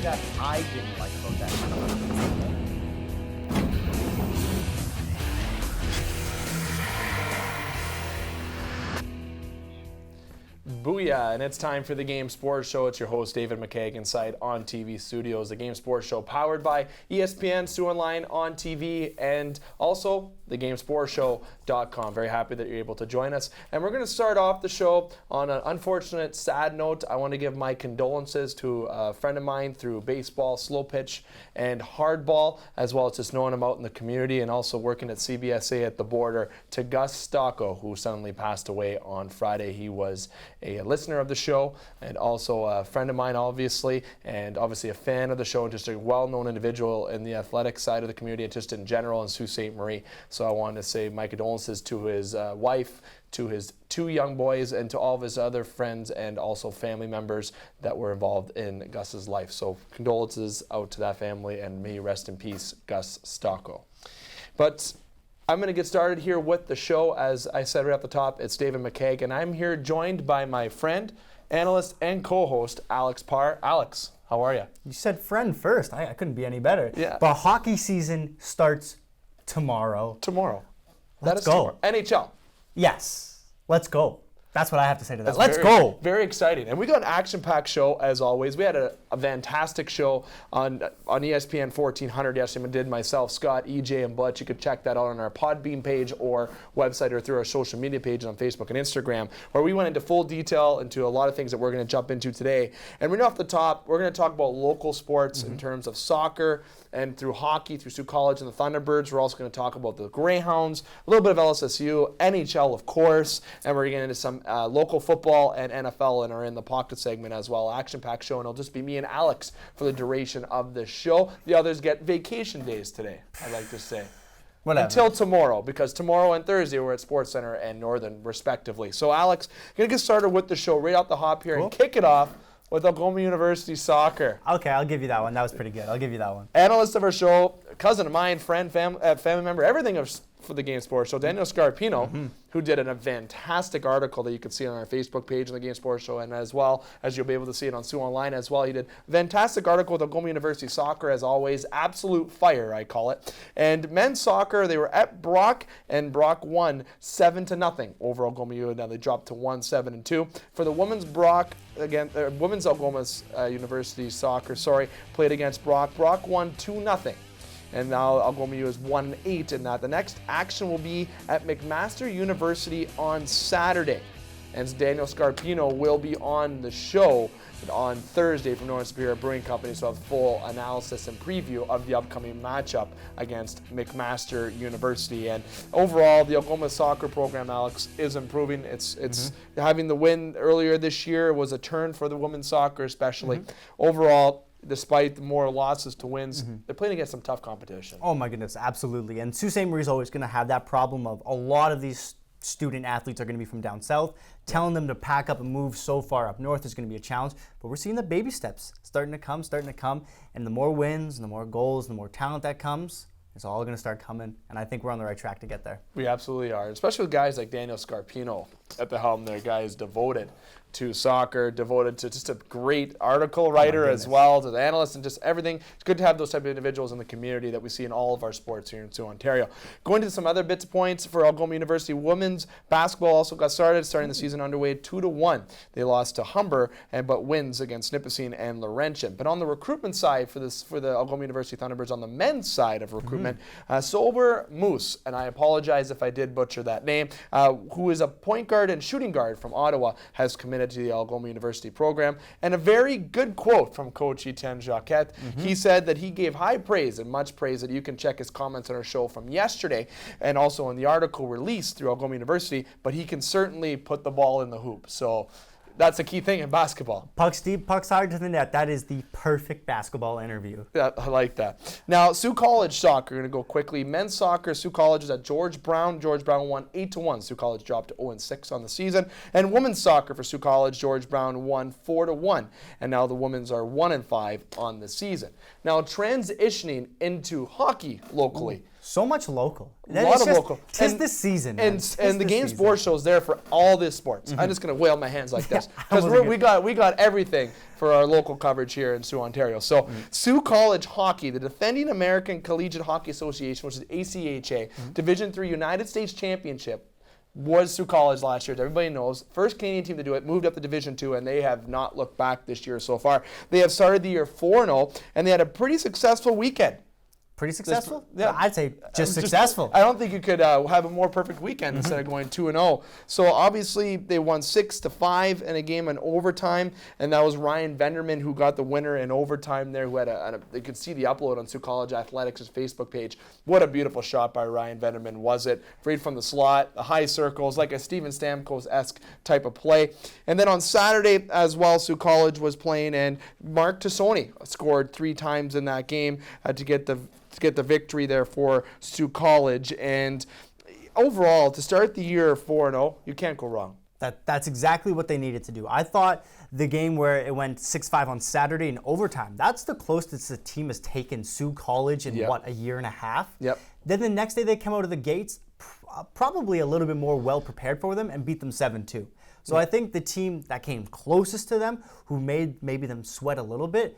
that I didn't like about that. Booyah, and it's time for the Game Sports Show. It's your host, David McKaig, inside On TV Studios. The Game Sports Show powered by ESPN, Sioux Online on TV, and also thegamesportshow.com. Very happy that you're able to join us. And we're going to start off the show on an unfortunate, sad note. I want to give my condolences to a friend of mine through baseball, slow pitch, and hardball, as well as just knowing him out in the community and also working at CBSA at the border, to Gus Stocko, who suddenly passed away on Friday. He was a listener of the show and also a friend of mine, obviously, and obviously a fan of the show and just a well-known individual in the athletic side of the community and just in general in Sault Ste. Marie. So I wanted to say my condolences to his wife, to his 2 young boys, and to all of his other friends and also family members that were involved in Gus's life. So condolences out to that family, and may you rest in peace, Gus Stocko. But I'm going to get started here with the show. As I said right off the top, it's David McKaig, and I'm here joined by my friend, analyst, and co-host, Alex Parr. Alex, how are you? You said friend first. I couldn't be any better. Yeah. But hockey season starts tomorrow. Let's go. Tomorrow. NHL. Yes. Let's go. That's what I have to say to that. Let's go. Very exciting. And we got an action-packed show, as always. We had a fantastic show on ESPN 1400 yesterday. I did myself, Scott, EJ, and Butch. You could check that out on our Podbean page or website or through our social media pages on Facebook and Instagram, where we went into full detail into a lot of things that we're going to jump into today. And right off the top, we're going to talk about local sports in terms of soccer and through hockey, through Sioux College and the Thunderbirds. We're also going to talk about the Greyhounds, a little bit of LSSU, NHL, of course, and we're getting into some local football and NFL, and are in the pocket segment as well. Action-packed show, and it'll just be me and Alex for the duration of the show. The others get vacation days today, I like to say. Whatever. Until tomorrow, because tomorrow and Thursday we're at Sports Center and Northern, respectively. So, Alex, going to get started with the show right off the hop here and kick it off with Oklahoma University soccer. Okay, I'll give you that one. That was pretty good. I'll give you that one. Analyst of our show, cousin of mine, friend, family member, everything for the Game Sports Show, Daniel Scarpino, who did a fantastic article that you can see on our Facebook page on the Game Sports Show, and as well as you'll be able to see it on Sioux Online as well. He did a fantastic article with Oklahoma University soccer, as always. Absolute fire, I call it. And men's soccer, they were at Brock, and Brock won 7-0 over Oklahoma U. Now they dropped to 1-7-2. For the women's Brock, again, women's Oklahoma University soccer, played against Brock. Brock won 2-0. And now Oklahoma U is 1-8 in that. The next action will be at McMaster University on Saturday. And Daniel Scarpino will be on the show on Thursday from Northern Superior Brewing Company, so have full analysis and preview of the upcoming matchup against McMaster University. And overall, the Oklahoma soccer program, Alex, is improving. It's having the win earlier this year was a turn for the women's soccer, especially. Overall, despite more losses to wins, they're playing against some tough competition. Oh my goodness, absolutely. And Sault Ste. Marie is always going to have that problem of a lot of these student athletes are going to be from down south. Telling them to pack up and move so far up north is going to be a challenge. But we're seeing the baby steps starting to come. And the more wins, and the more goals, and the more talent that comes, it's all going to start coming. And I think we're on the right track to get there. We absolutely are, especially with guys like Daniel Scarpino at the helm there. Guy is devoted to soccer, devoted to just a great article writer as well, to the analysts and just everything. It's good to have those type of individuals in the community that we see in all of our sports here in Sioux, Ontario. Going to some other bits of points for Oklahoma University women's basketball also got starting the season underway 2-1. They lost to Humber, but wins against Nipissing and Laurentian. But on the recruitment side for the Oklahoma University Thunderbirds, on the men's side of recruitment, Sober Moose, and I apologize if I did butcher that name, who is a point guard and shooting guard from Ottawa, has committed to the Oklahoma University program. And a very good quote from Coach Etienne Jacquet. He said that he gave high praise and much praise, that you can check his comments on our show from yesterday and also in the article released through Oklahoma University, but he can certainly put the ball in the hoop. So that's a key thing in basketball. Pucks deep, pucks hard to the net. That is the perfect basketball interview. Yeah, I like that. Now, Sioux College soccer, going to go quickly. Men's soccer, Sioux College is at George Brown. George Brown won 8-1. Sioux College dropped to 0-6 on the season. And women's soccer for Sioux College, George Brown won 4-1. And now the women's are 1-5 on the season. Now transitioning into hockey locally. Ooh, so much local. A lot of local. Tis this season. And the Game Sports Show is there for all this sports. I'm just going to whale my hands like this. Because we got everything for our local coverage here in Sault, Ontario. So Sault College Hockey, the defending American Collegiate Hockey Association, which is ACHA, Division III United States Championship, was Sault College last year, as everybody knows. First Canadian team to do it, moved up to Division II, and they have not looked back this year so far. They have started the year 4-0, and they had a pretty successful weekend. Pretty successful? Yeah. I'd say just successful. I don't think you could have a more perfect weekend instead of going 2-0. So obviously they won 6-5 in a game in overtime, and that was Ryan Venderman who got the winner in overtime there. Who had you could see the upload on Sault College Athletics' Facebook page. What a beautiful shot by Ryan Venderman was it? Right from the slot, the high circles, like a Steven Stamkos-esque type of play. And then on Saturday as well, Sault College was playing, and Mark Tassoni scored 3 times in that game to get the victory there for Sault College. And overall, to start the year 4-0, you can't go wrong. That's exactly what they needed to do. I thought the game where it went 6-5 on Saturday in overtime, that's the closest the team has taken Sault College in, a year and a half? Yep. Then the next day they come out of the gates, probably a little bit more well-prepared for them, and beat them 7-2. So I think the team that came closest to them, who made maybe them sweat a little bit,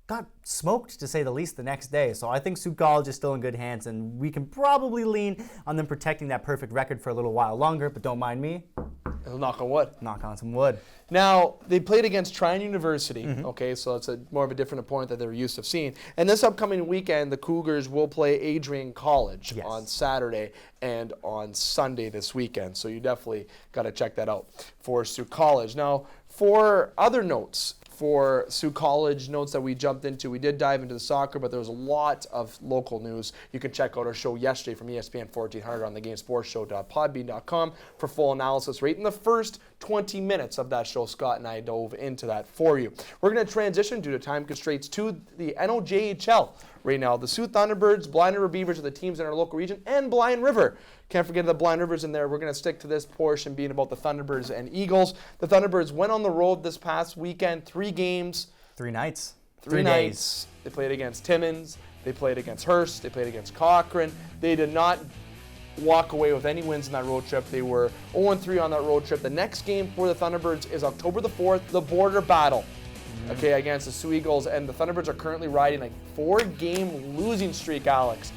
got smoked, to say the least, the next day. So I think Sault College is still in good hands, and we can probably lean on them protecting that perfect record for a little while longer, but don't mind me. Knock on wood. Knock on some wood. Now, they played against Trine University, okay, so it's more of a different opponent that they're used to seeing. And this upcoming weekend, the Cougars will play Adrian College on Saturday and on Sunday this weekend. So you definitely got to check that out for Sault College. Now, for other notes, for Sault College notes that we jumped into. We did dive into the soccer, but there was a lot of local news. You can check out our show yesterday from ESPN 1400 on thegamesportshow.podbean.com for full analysis right in the first 20 minutes of that show. Scott and I dove into that for you. We're going to transition due to time constraints to the NOJHL right now. The Sault Thunderbirds, Blind River Beavers are the teams in our local region, and Blind River. Can't forget the Blind Rivers in there. We're going to stick to this portion being about the Thunderbirds and Eagles. The Thunderbirds went on the road this past weekend, 3 games. 3 nights. 3 nights. They played against Timmins. They played against Hearst. They played against Cochrane. They did not walk away with any wins in that road trip. They were 0-3 on that road trip. The next game for the Thunderbirds is October the 4th, the border battle. Okay, against the Sioux Eagles, and the Thunderbirds are currently riding a 4-game losing streak, Alex.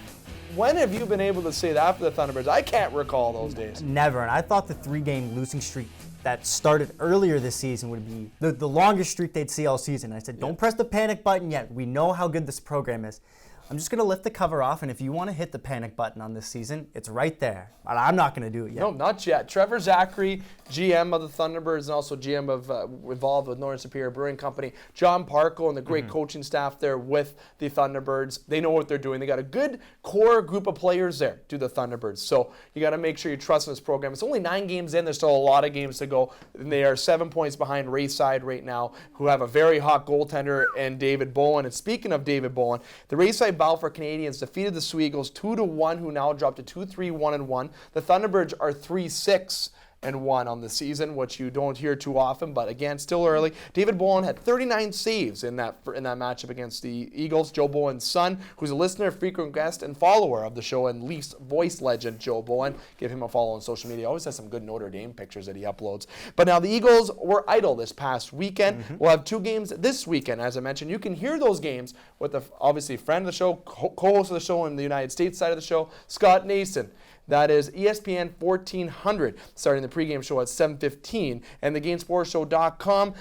When have you been able to say that for the Thunderbirds? I can't recall those days. Never, and I thought the 3-game losing streak that started earlier this season would be the longest streak they'd see all season. I said, don't press the panic button yet. We know how good this program is. I'm just going to lift the cover off, and if you want to hit the panic button on this season, it's right there. But I'm not going to do it yet. No, not yet. Trevor Zachary, GM of the Thunderbirds and also GM of involved with Northern Superior Brewing Company, John Parko and the great coaching staff there with the Thunderbirds. They know what they're doing. They got a good core group of players there to the Thunderbirds. So you got to make sure you trust in this program. It's only 9 games in. There's still a lot of games to go. And they are 7 points behind Rayside right now, who have a very hot goaltender and David Bowen. And speaking of David Bowen, the Rayside Balfour Canadiens defeated the Sioux Eagles 2-1, who now dropped to 2-3-1-1. The Thunderbirds are 3-6-1 on the season, which you don't hear too often, but again, still early. David Bowen had 39 saves in that matchup against the Eagles. Joe Bowen's son, who's a listener, frequent guest, and follower of the show, and Leafs voice legend Joe Bowen. Give him a follow on social media. Always has some good Notre Dame pictures that he uploads. But now the Eagles were idle this past weekend. We'll have 2 games this weekend, as I mentioned. You can hear those games with the obviously friend of the show, co-host of the show in the United States side of the show, Scott Nason. That is ESPN 1400, starting the pregame show at 7:15. And thegamesportshow.com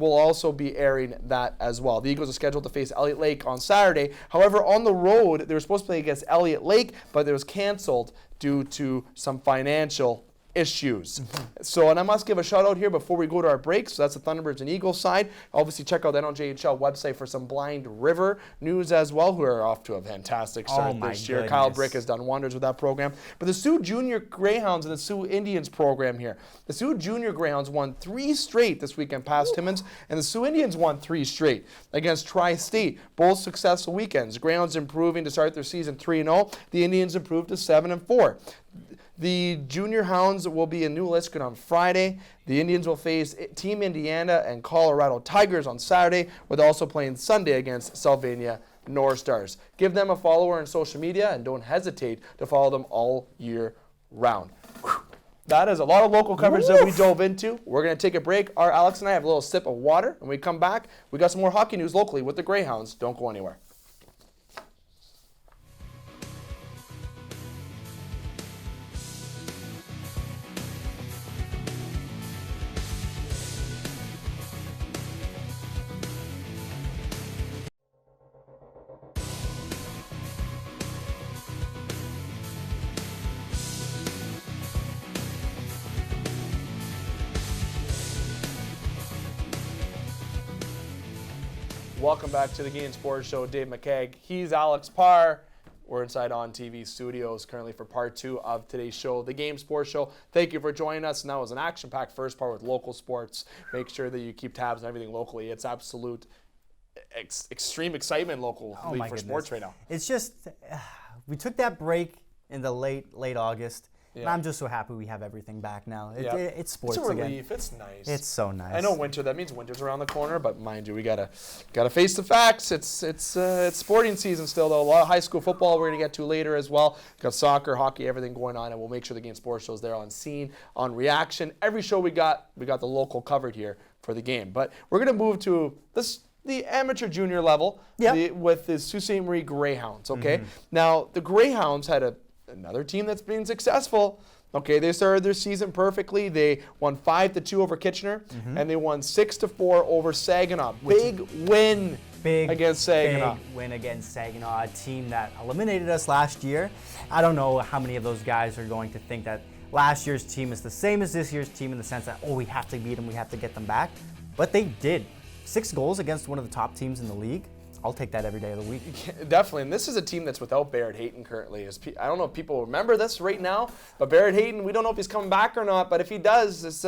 will also be airing that as well. The Eagles are scheduled to face Elliott Lake on Saturday. However, on the road, they were supposed to play against Elliott Lake, but it was canceled due to some financial issues. So, and I must give a shout out here before we go to our break. So that's the Thunderbirds and Eagles side. Obviously, check out the NLJHL website for some Blind River news as well, who are off to a fantastic start this year. Kyle Brick has done wonders with that program. But the Sioux Junior Greyhounds and the Sioux Indians program here. The Sioux Junior Greyhounds won 3 straight this weekend past Timmins, and the Sioux Indians won 3 straight against Tri-State. Both successful weekends. Greyhounds improving to start their season 3-0. The Indians improved to 7-4. The Junior Hounds will be in New Liskin on Friday. The Indians will face Team Indiana and Colorado Tigers on Saturday, with also playing Sunday against Sylvania North Stars. Give them a follower on social media and don't hesitate to follow them all year round. That is a lot of local coverage that we dove into. We're going to take a break. Alex and I have a little sip of water. When we come back, we got some more hockey news locally with the Greyhounds. Don't go anywhere. Welcome back to the Game Sports Show. Dave McKeag. He's Alex Parr. We're inside On TV Studios currently for part 2 of today's show, the Game Sports Show. Thank you for joining us. And that was an action-packed first part with local sports. Make sure that you keep tabs on everything locally. It's absolute extreme excitement locally for sports right now. It's just, we took that break in the late August. Yeah. And I'm just so happy we have everything back now. It's sports again. It's a relief. It's nice. It's so nice. I know winter. That means winter's around the corner, but mind you, we gotta face the facts. It's sporting season still, though. A lot of high school football we're gonna get to later as well. Got soccer, hockey, everything going on, and we'll make sure the Game Sports Show is there on scene, on reaction. Every show we got the local covered here for the game. But we're gonna move to the amateur junior level with the Sault Ste. Marie Greyhounds. Okay, now the Greyhounds had another team that's been successful. Okay, they started their season perfectly. They won 5-2 over Kitchener, and they won 6-4 over Saginaw. Big win against Saginaw. Big win against Saginaw, a team that eliminated us last year. I don't know how many of those guys are going to think that last year's team is the same as this year's team in the sense that, we have to beat them, we have to get them back. But they did. 6 goals against one of the top teams in the league. I'll take that every day of the week. Yeah, definitely, and this is a team that's without Barrett Hayton currently. I don't know if people remember this right now, but Barrett Hayton, we don't know if he's coming back or not, but if he does, this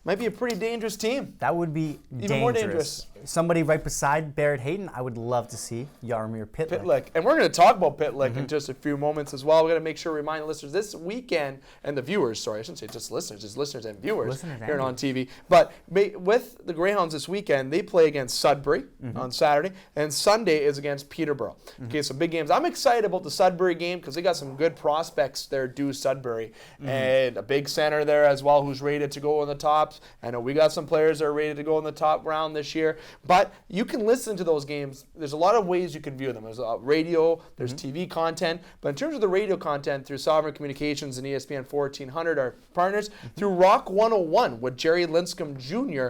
might be a pretty dangerous team. That would be even more dangerous. Somebody right beside Barrett Hayton, I would love to see Jaromir Pitlick. And we're going to talk about Pitlick in just a few moments as well. We're going to make sure to remind the listeners this weekend, and the viewers, sorry, I shouldn't say just listeners and viewers here on TV. But with the Greyhounds this weekend, they play against Sudbury on Saturday, and Sunday is against Peterborough. Okay, so big games. I'm excited about the Sudbury game because they got some good prospects there, Sudbury, and a big center there as well who's rated to go in the tops. I know we got some players that are rated to go in the top round this year. But you can listen to those games. There's a lot of ways you can view them. There's radio, there's TV content. But in terms of the radio content through Sovereign Communications and ESPN 1400, our partners, through Rock 101 with Jerry Linscomb Jr.,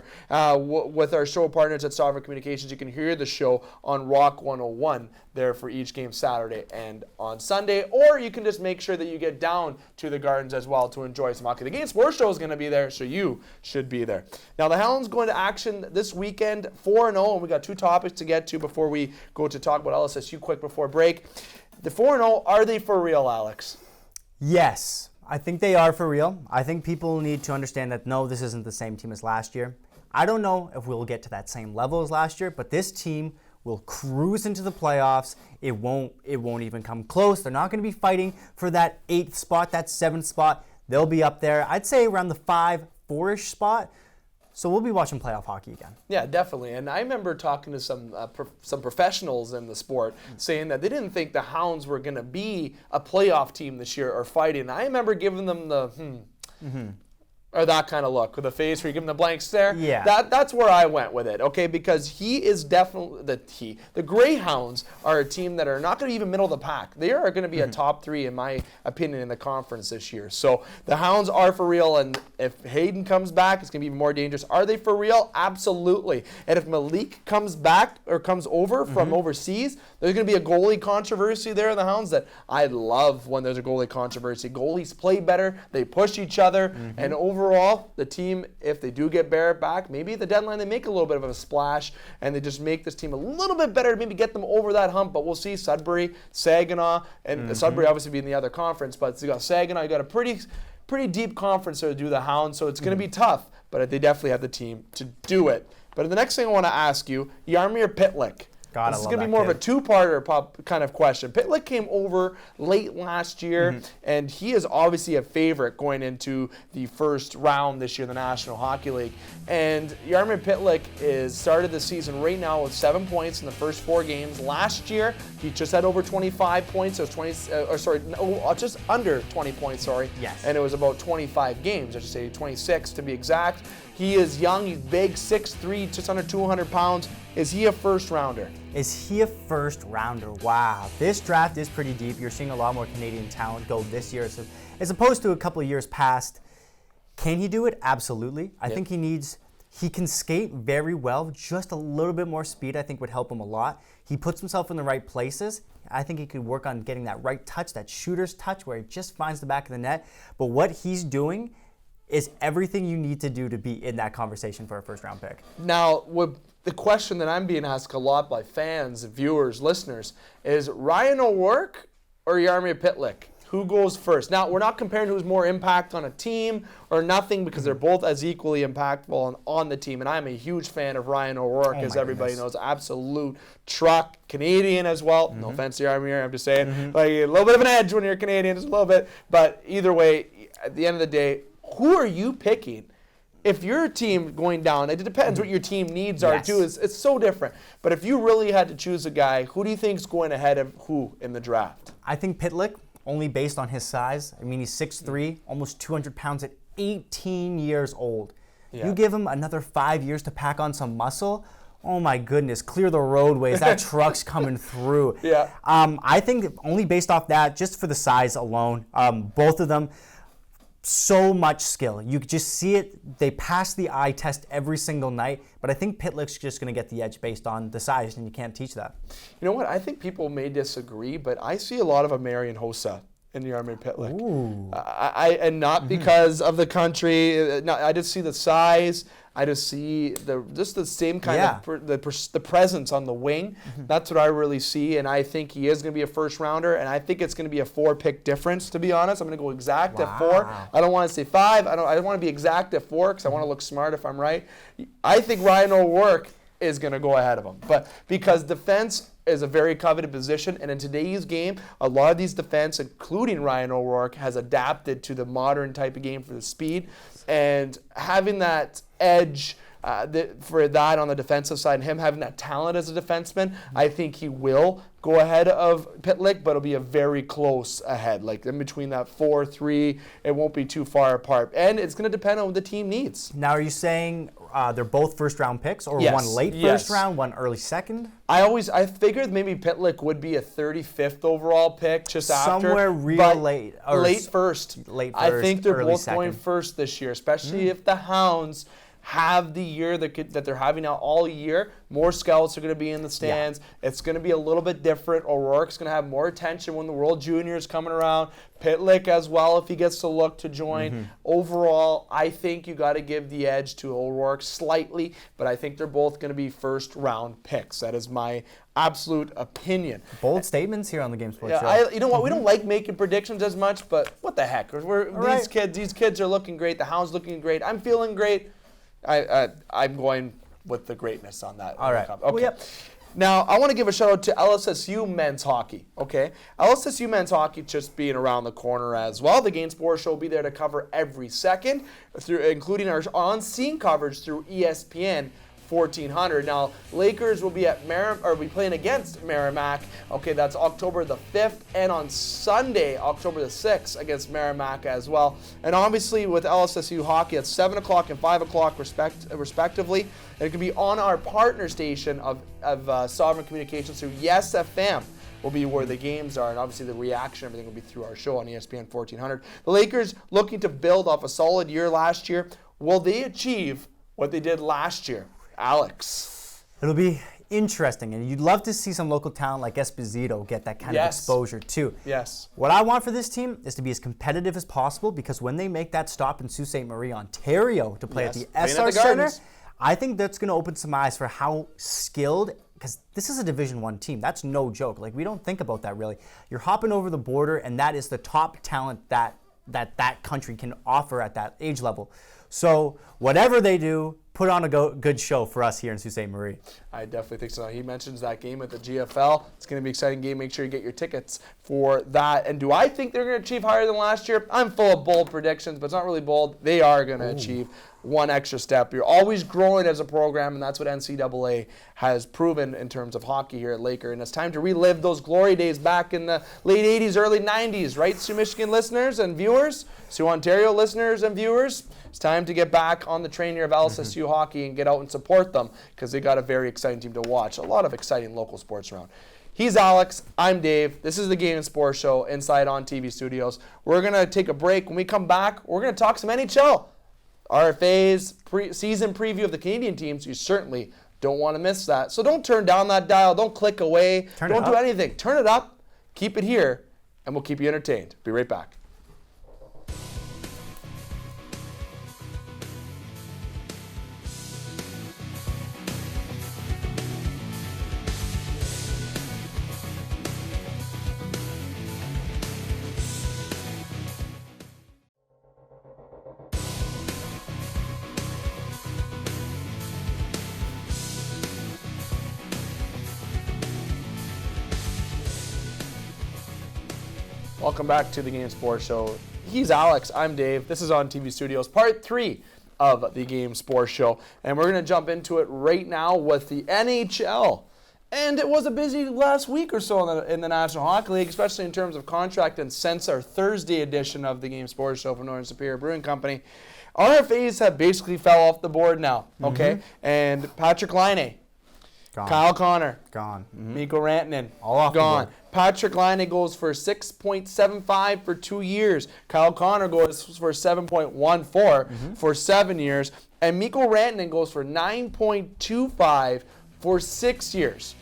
with our show partners at Sovereign Communications, you can hear the show on Rock 101 there for each game Saturday and on Sunday. Or you can just make sure that you get down to the Gardens as well to enjoy some hockey. The Game Sports Show is going to be there, so you should be there. Now, the Hounds going to action this weekend, 4-0, and we got 2 topics to get to before we go to talk about LSSU quick before break. The 4-0, are they for real, Alex? Yes, I think they are for real. I think people need to understand that, no, this isn't the same team as last year. I don't know if we'll get to that same level as last year, but this team will cruise into the playoffs. It won't even come close. They're not going to be fighting for that 8th spot, that 7th spot. They'll be up there, I'd say around the 5-4-ish spot. So we'll be watching playoff hockey again. Yeah, definitely. And I remember talking to some professionals in the sport saying that they didn't think the Hounds were going to be a playoff team this year or fighting. And I remember giving them the or that kind of look with the face where you give him the blank stare. Yeah. That's where I went with it, okay? Because he is definitely the Greyhounds are a team that are not going to be even middle of the pack. They are going to be a top 3, in my opinion, in the conference this year. So the Hounds are for real, and if Hayden comes back, it's going to be even more dangerous. Are they for real? Absolutely. And if Malik comes back or comes over from overseas, there's going to be a goalie controversy there in the Hounds that I love when there's a goalie controversy. Goalies play better, they push each other, and overall, the team, if they do get Barrett back, maybe at the deadline they make a little bit of a splash and they just make this team a little bit better to maybe get them over that hump. But we'll see. Sudbury, Saginaw, and Sudbury obviously being the other conference, but you got Saginaw, you got a pretty deep conference there to do the Hounds, so it's going to be tough, but they definitely have the team to do it. But the next thing I want to ask you, Jaromir Pitlick. God, this is going to be more of a two-parter kind of question. Pitlick came over late last year, and he is obviously a favorite going into the first round this year in the National Hockey League. And Jaromir Pitlick started the season right now with 7 points in the first 4 games. Last year, he just had over 25 points. It was just under 20 points, sorry. Yes. And it was about 25 games, I should say 26 to be exact. He is young, he's big, 6'3", just under 200 pounds. Is he a first rounder? Is he a first rounder? Wow. This draft is pretty deep. You're seeing a lot more Canadian talent go this year as opposed to a couple of years past. Can he do it? Absolutely. I think he can skate very well. Just a little bit more speed I think would help him a lot. He puts himself in the right places. I think he could work on getting that right touch, that shooter's touch where he just finds the back of the net. But what he's doing is everything you need to do to be in that conversation for a first-round pick. Now, the question that I'm being asked a lot by fans, viewers, listeners, is Ryan O'Rourke or Jaromir Pitlick? Who goes first? Now, we're not comparing who's more impact on a team or nothing because they're both as equally impactful on the team. And I'm a huge fan of Ryan O'Rourke, as everybody knows. Absolute truck, Canadian as well. No offense to Jaromir, I'm just saying. Like a little bit of an edge when you're Canadian, just a little bit. But either way, at the end of the day, who are you picking? If your team going down, it depends what your team needs are too. It's so different. But if you really had to choose a guy, who do you think is going ahead of who in the draft? I think Pitlick, only based on his size. I mean, he's 6'3", almost 200 pounds at 18 years old. You give him another 5 years to pack on some muscle, oh my goodness, clear the roadways. That truck's coming through. I think only based off that, just for the size alone, both of them, so much skill. You just see it. They pass the eye test every single night, but I think Pitlick's just going to get the edge based on the size, and you can't teach that. You know what? I think people may disagree, but I see a lot of a Marian Hossa in Jaromir Pitlick. And not because of the country. No, I just see the size. I just see the same kind of the presence on the wing. That's what I really see, and I think he is going to be a first rounder, and I think it's going to be a 4-pick difference. To be honest, I'm going to go exact at 4. I don't want to say 5. I want to be exact at 4 because I want to look smart if I'm right. I think Ryan O'Rourke is going to go ahead of him, but because defense is a very coveted position, and in today's game, a lot of these defense, including Ryan O'Rourke, has adapted to the modern type of game for the speed, and having that edge for that on the defensive side, and him having that talent as a defenseman, I think he will go ahead of Pitlick, but it'll be a very close ahead. Like in between that 4-3, it won't be too far apart. And it's going to depend on what the team needs. Now, are you saying they're both first-round picks, or one late first round, one early second? I figured maybe Pitlick would be a 35th overall pick just after. Somewhere real late. Or late first. I think they're both going first this year, especially if the Hounds have the year that they're having now all year. More scouts are going to be in the stands. It's going to be a little bit different. O'Rourke's going to have more attention when the World Juniors coming around. Pitlick as well if he gets to look to join. Overall, I think you got to give the edge to O'Rourke slightly, but I think they're both going to be first-round picks. That is my absolute opinion. Bold statements here on the Game Sports Show. You know what? We don't like making predictions as much, but what the heck? These kids are looking great. The Hounds looking great. I'm feeling great. I'm going with the greatness on that. All right. Okay. Well, now, I want to give a shout out to LSSU men's hockey. Okay. LSSU men's hockey just being around the corner as well. The Game Sports Show will be there to cover every second, including our on-scene coverage through ESPN 1400. Now, Lakers will be playing against Merrimack. Okay, that's October the 5th, and on Sunday, October the 6th, against Merrimack as well. And obviously, with LSSU hockey, it's 7 o'clock and 5 o'clock respectively. And it can be on our partner station of Sovereign Communications through Yes FM. Will be where the games are, and obviously the reaction, everything will be through our show on ESPN 1400. The Lakers looking to build off a solid year last year. Will they achieve what they did last year? Alex. It'll be interesting, and you'd love to see some local talent like Esposito get that kind of exposure too. Yes. What I want for this team is to be as competitive as possible, because when they make that stop in Sault Ste. Marie, Ontario to play at the SR Center, I think that's going to open some eyes for how skilled, because this is a Division I team. That's no joke. Like, we don't think about that really. You're hopping over the border, and that is the top talent that country can offer at that age level. So whatever they do, put on a good show for us here in Sault Ste. Marie. I definitely think so. He mentions that game at the GFL. It's going to be an exciting game. Make sure you get your tickets for that. And do I think they're going to achieve higher than last year? I'm full of bold predictions, but it's not really bold. They are going to achieve one extra step. You're always growing as a program, and that's what NCAA has proven in terms of hockey here at Laker. And it's time to relive those glory days back in the late 80s, early 90s, right, Sioux Michigan listeners and viewers, Sioux Ontario listeners and viewers? It's time to get back on the train here of LSSU hockey and get out and support them because they got a very exciting team to watch. A lot of exciting local sports around. He's Alex. I'm Dave. This is the Game and Sports Show inside On TV Studios. We're going to take a break. When we come back, we're going to talk some NHL. RFA's season preview of the Canadian teams. You certainly don't want to miss that. So don't turn down that dial. Don't click away. Don't do anything. Turn it up. Keep it here, and we'll keep you entertained. Be right back. Welcome back to the Game Sports Show. He's Alex. I'm Dave. This is On TV Studios, part 3 of the Game Sports Show. And we're going to jump into it right now with the NHL. And it was a busy last week or so in the National Hockey League, especially in terms of contract. And since our Thursday edition of the Game Sports Show from Northern Superior Brewing Company, RFAs have basically fell off the board now, okay? And Patrick Laine, Gone. Kyle Connor, Gone. Mikko Rantanen, All off gone. the board. Patrick Laine goes for 6.75 for 2 years. Kyle Connor goes for 7.14 for 7 years. And Mikko Rantanen goes for 9.25 for 6 years.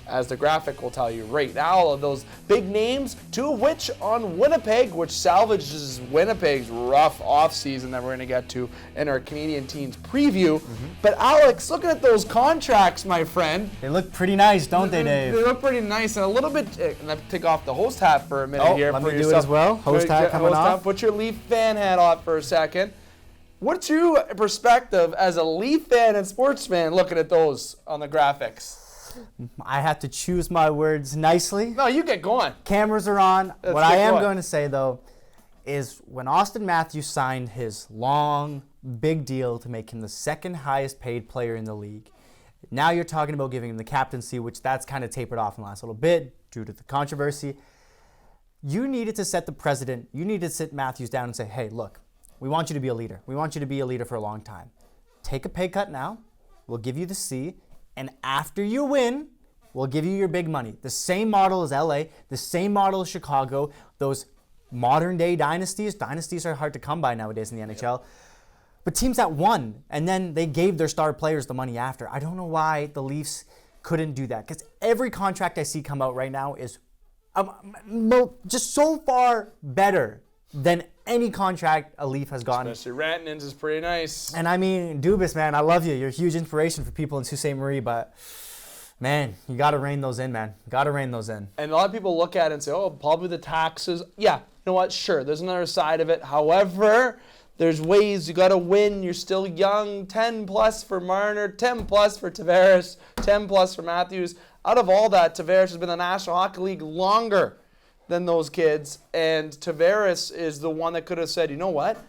As the graphic will tell you right now, all of those big names, 2 of which on Winnipeg, which salvages Winnipeg's rough offseason that we're going to get to in our Canadian teams preview. But Alex, looking at those contracts, my friend. They look pretty nice, don't they, Dave? They look pretty nice and a little bit. Let me take off the host hat for a minute here. Let for me yourself. do it as well. Host hat coming off. Put your Leaf fan hat on for a second. What's your perspective as a Leaf fan and sports fan looking at those on the graphics? I have to choose my words nicely. No, you get going. Cameras are on. Let's What get I am going. going to say, though, is when Austin Matthews signed his long, big deal to make him the second highest paid player in the league, now you're talking about giving him the captaincy, which that's kind of tapered off in the last little bit due to the controversy. You needed to set the precedent. You needed to sit Matthews down and say, hey, look, we want you to be a leader. We want you to be a leader for a long time. Take a pay cut now. We'll give you the C. And after you win, we'll give you your big money. The same model as LA, the same model as Chicago, those modern day dynasties. Dynasties are hard to come by nowadays in the NHL. But teams that won, and then they gave their star players the money after. I don't know why the Leafs couldn't do that. Because every contract I see come out right now is just so far better than any contract a Leaf has gotten. Especially Rantanen's is pretty nice. And I mean, Dubas, man, I love you. You're a huge inspiration for people in Sault Ste. Marie, but man, you got to rein those in, man. Got to rein those in. And a lot of people look at it and say, oh, probably the taxes. Yeah, you know what? Sure, there's another side of it. However, there's ways you got to win. You're still young. 10 plus for Marner, 10 plus for Tavares, 10 plus for Matthews. Out of all that, Tavares has been in the National Hockey League longer than those kids. And Tavares is the one that could have said, you know what?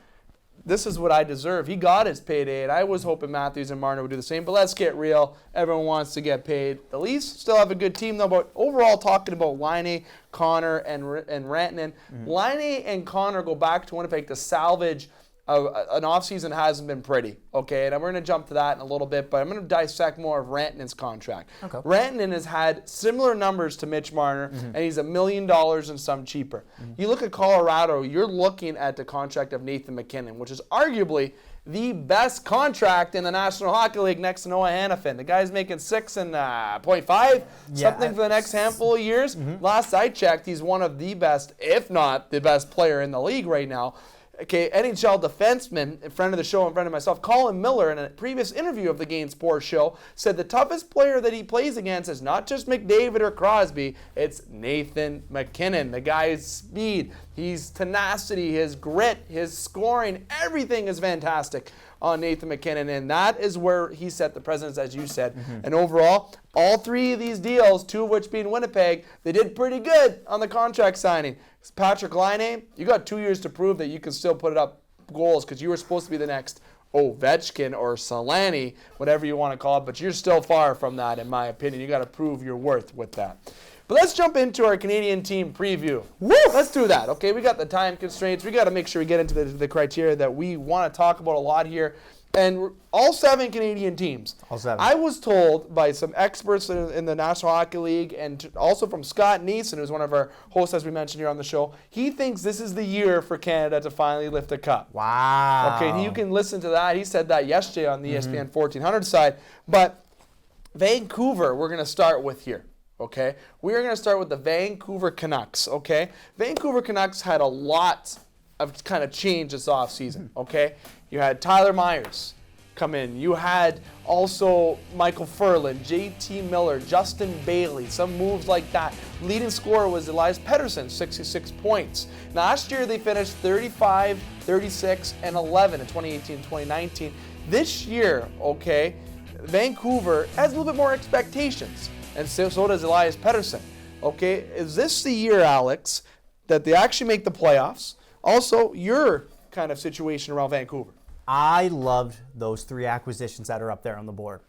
This is what I deserve. He got his payday, and I was hoping Matthews and Marner would do the same. But let's get real. Everyone wants to get paid. The Leafs still have a good team, though. But overall, talking about Laine, Connor, and Rantanen, Laine and Connor go back to Winnipeg to salvage an offseason hasn't been pretty, okay? And we're going to jump to that in a little bit, but I'm going to dissect more of Rantanen's contract. Okay. Rantanen has had similar numbers to Mitch Marner, and he's $1 million and some cheaper. You look at Colorado, you're looking at the contract of Nathan MacKinnon, which is arguably the best contract in the National Hockey League next to Noah Hanifin. The guy's making 6.5, something for the next handful of years. Last I checked, he's one of the best, if not the best player in the league right now. Okay, NHL defenseman, a friend of the show and friend of myself, Colin Miller, in a previous interview of the Game Sports Show, said the toughest player that he plays against is not just McDavid or Crosby, it's Nathan MacKinnon. The guy's speed, his tenacity, his grit, his scoring, everything is fantastic. on Nathan McKinnon, and that is where he set the precedence, as you said. And overall, all three of these deals, two of which being Winnipeg, they did pretty good on the contract signing. Patrick Laine, you got 2 years to prove that you can still put it up goals because you were supposed to be the next Ovechkin or Solani, whatever you want to call it, but you're still far from that, in my opinion. You got to prove your worth with that. But let's jump into our Canadian team preview. Woo! Let's do that, okay? We got the time constraints. We got to make sure we get into the criteria that we want to talk about a lot here. And all 7 Canadian teams. All 7. I was told by some experts in the National Hockey League and also from Scott Neeson, who's one of our hosts, as we mentioned here on the show, he thinks this is the year for Canada to finally lift a cup. Wow. Okay, you can listen to that. He said that yesterday on the ESPN 1400 side. But Vancouver, we're going to start with here. Okay, we are going to start with the Vancouver Canucks. Okay, Vancouver Canucks had a lot of kind of change this offseason. Okay, you had Tyler Myers come in. You had also Michael Furlan, JT Miller, Justin Bailey, some moves like that. Leading scorer was Elias Pettersson, 66 points. Last year they finished 35, 36, and 11 in 2018-2019. This year, okay, Vancouver has a little bit more expectations. And so does Elias Pettersson. Okay, is this the year, Alex, that they actually make the playoffs? Also, your kind of situation around Vancouver. I loved those 3 acquisitions that are up there on the board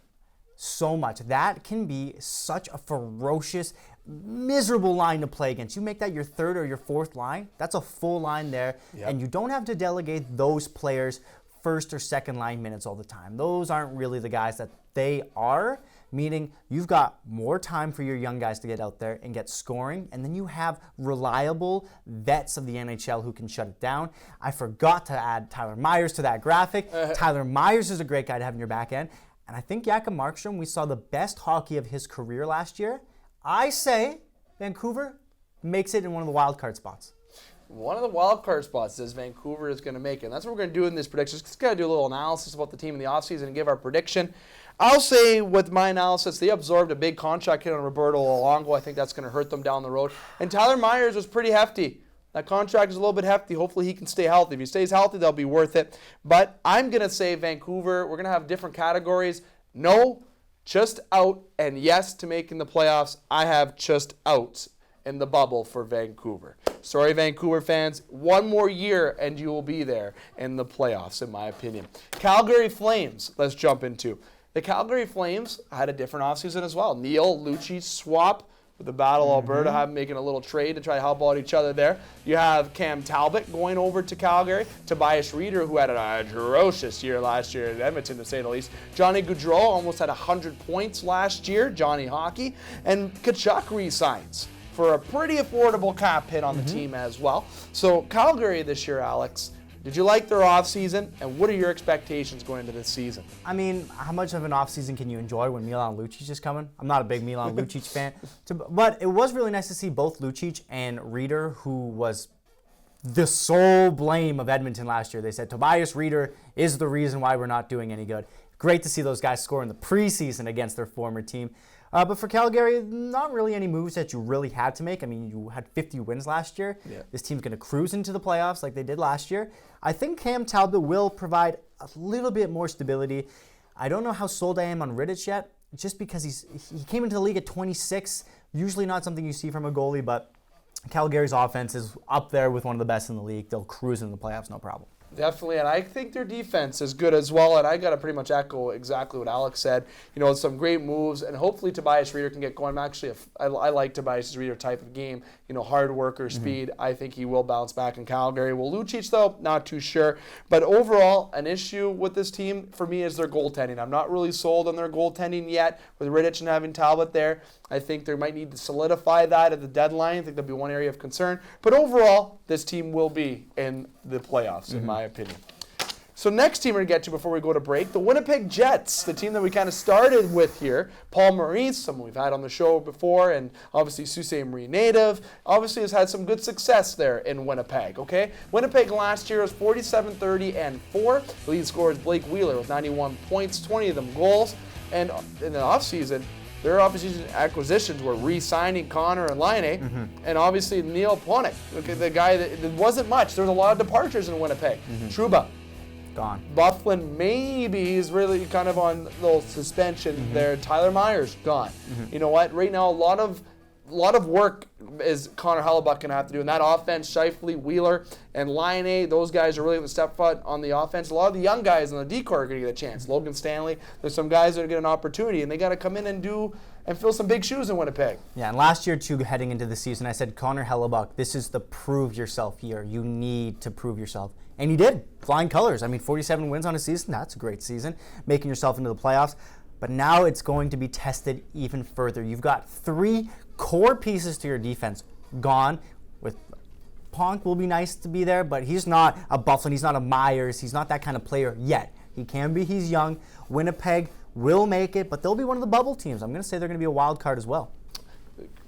so much. That can be such a ferocious, miserable line to play against. You make that your 3rd or your 4th line, that's a full line there. Yep. And you don't have to delegate those players 1st or 2nd line minutes all the time. Those aren't really the guys that they are. Meaning you've got more time for your young guys to get out there and get scoring, and then you have reliable vets of the NHL who can shut it down. I forgot to add Tyler Myers to that graphic. Tyler Myers is a great guy to have in your back end. And I think Jakob Markstrom, we saw the best hockey of his career last year. I say Vancouver makes it in one of the wild card spots. One of the wild card spots is Vancouver is going to make it. And that's what we're going to do in this prediction. Just got to do a little analysis about the team in the offseason and give our prediction. I'll say with my analysis, they absorbed a big contract hit on Roberto Luongo. I think that's going to hurt them down the road. And Tyler Myers was pretty hefty. That contract is a little bit hefty. Hopefully he can stay healthy. If he stays healthy, they'll be worth it. But I'm going to say Vancouver. We're going to have different categories. No, just out, and yes to making the playoffs. I have just out in the bubble for Vancouver. Sorry, Vancouver fans. One more year and you will be there in the playoffs, in my opinion. Calgary Flames, let's jump into. The Calgary Flames had a different offseason as well. Nhl Lucic swap with the Battle Alberta making a little trade to try to help out each other there. You have Cam Talbot going over to Calgary. Tobias Reeder, who had an atrocious year last year at Edmonton, to say the least. Johnny Gaudreau almost had 100 points last year, Johnny Hockey. And Tkachuk re-signs for a pretty affordable cap hit on the team as well. So Calgary this year, Alex, did you like their offseason, and what are your expectations going into this season? I mean, how much of an offseason can you enjoy when Milan Lucic is coming? I'm not a big Milan Lucic fan, but it was really nice to see both Lucic and Reeder, who was the sole blame of Edmonton last year. They said Tobias Reeder is the reason why we're not doing any good. Great to see those guys score in the preseason against their former team. But for Calgary, not really any moves that you really had to make. I mean, you had 50 wins last year. Yeah. This team's going to cruise into the playoffs like they did last year. I think Cam Talbot will provide a little bit more stability. I don't know how sold I am on Rittich yet, just because he came into the league at 26. Usually not something you see from a goalie, but Calgary's offense is up there with one of the best in the league. They'll cruise into the playoffs, no problem. Definitely, and I think their defense is good as well, and I got to pretty much echo exactly what Alex said. You know, some great moves, and hopefully Tobias Reeder can get going. I like Tobias Reeder type of game, you know, hard worker, speed. I think he will bounce back in Calgary. Will Lucic, though? Not too sure. But overall, an issue with this team for me is their goaltending. I'm not really sold on their goaltending yet with Rittich and having Talbot there. I think they might need to solidify that at the deadline. I think that'll be one area of concern. But overall, this team will be in the playoffs, in my opinion. So next team we're going to get to before we go to break, the Winnipeg Jets, the team that we kind of started with here. Paul Maurice, someone we've had on the show before, and obviously Sault Ste. Marie native, obviously has had some good success there in Winnipeg, okay? Winnipeg last year was 47-30-4. The lead scorer is Blake Wheeler with 91 points, 20 of them goals. And in the offseason, their acquisitions were re-signing Connor and Laine, and obviously Neil Ponick, the guy that wasn't much. There was a lot of departures in Winnipeg. Trouba, Gone. Bufflin, maybe he's really kind of on a little suspension there. Tyler Myers, gone. You know what? Right now, a lot of work is Connor Hellebuyck going to have to do. In that offense, Scheifele, Wheeler, and Laine, those guys are really going to step foot on the offense. A lot of the young guys on the D-corps are going to get a chance. Logan Stanley, there's some guys that are getting an opportunity, and they got to come in and fill some big shoes in Winnipeg. Yeah, and last year, too, heading into the season, I said, Connor Hellebuyck, this is the prove yourself year. You need to prove yourself. And he did. Flying colors. I mean, 47 wins on a season, that's a great season. Making yourself into the playoffs. But now it's going to be tested even further. You've got 3 core pieces to your defense gone. With Ponk will be nice to be there, but he's not a Bufflin, he's not a Myers, he's not that kind of player yet. He can be, he's young. Winnipeg will make it, but they'll be one of the bubble teams. I'm going to say they're going to be a wild card as well.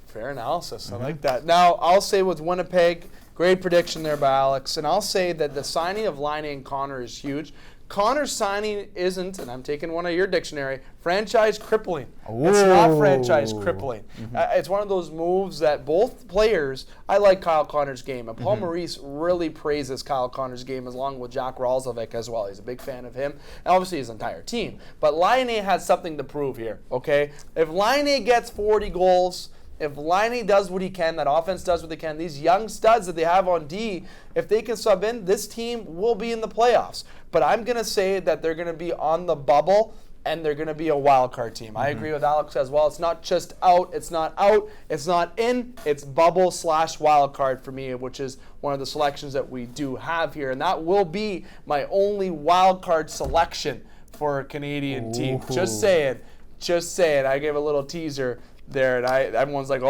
Fair analysis. I like that. Now, I'll say with Winnipeg, great prediction there by Alex, and I'll say that the signing of Laine and Connor is huge. Connor's signing isn't, and I'm taking one of your dictionary, franchise crippling. Ooh. It's not franchise crippling. It's one of those moves that both players, I like Kyle Connor's game, and Paul Maurice really praises Kyle Connor's game along with Jack Ralzovic as well. He's a big fan of him, and obviously his entire team. But Laine has something to prove here, okay? If Laine gets 40 goals, if Laine does what he can, that offense does what they can, these young studs that they have on D, if they can sub in, this team will be in the playoffs. But I'm going to say that they're going to be on the bubble and they're going to be a wild card team. I agree with Alex as well. It's not just out, it's not in, it's bubble / wild card for me, which is one of the selections that we do have here. And that will be my only wild card selection for a Canadian team. Just say it. I gave a little teaser there, and everyone's like,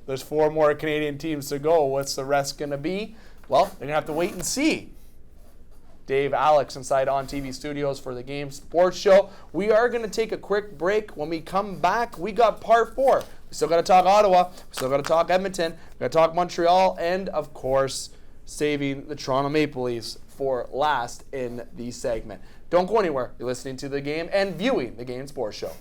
there's 4 more Canadian teams to go. What's the rest going to be? Well, they're going to have to wait and see. Dave, Alex inside On TV Studios for the Game Sports Show. We are going to take a quick break. When we come back, we got part 4. We still got to talk Ottawa. We still got to talk Edmonton. We got to talk Montreal, and of course, saving the Toronto Maple Leafs for last in the segment. Don't go anywhere. You're listening to the game and viewing the Game Sports Show.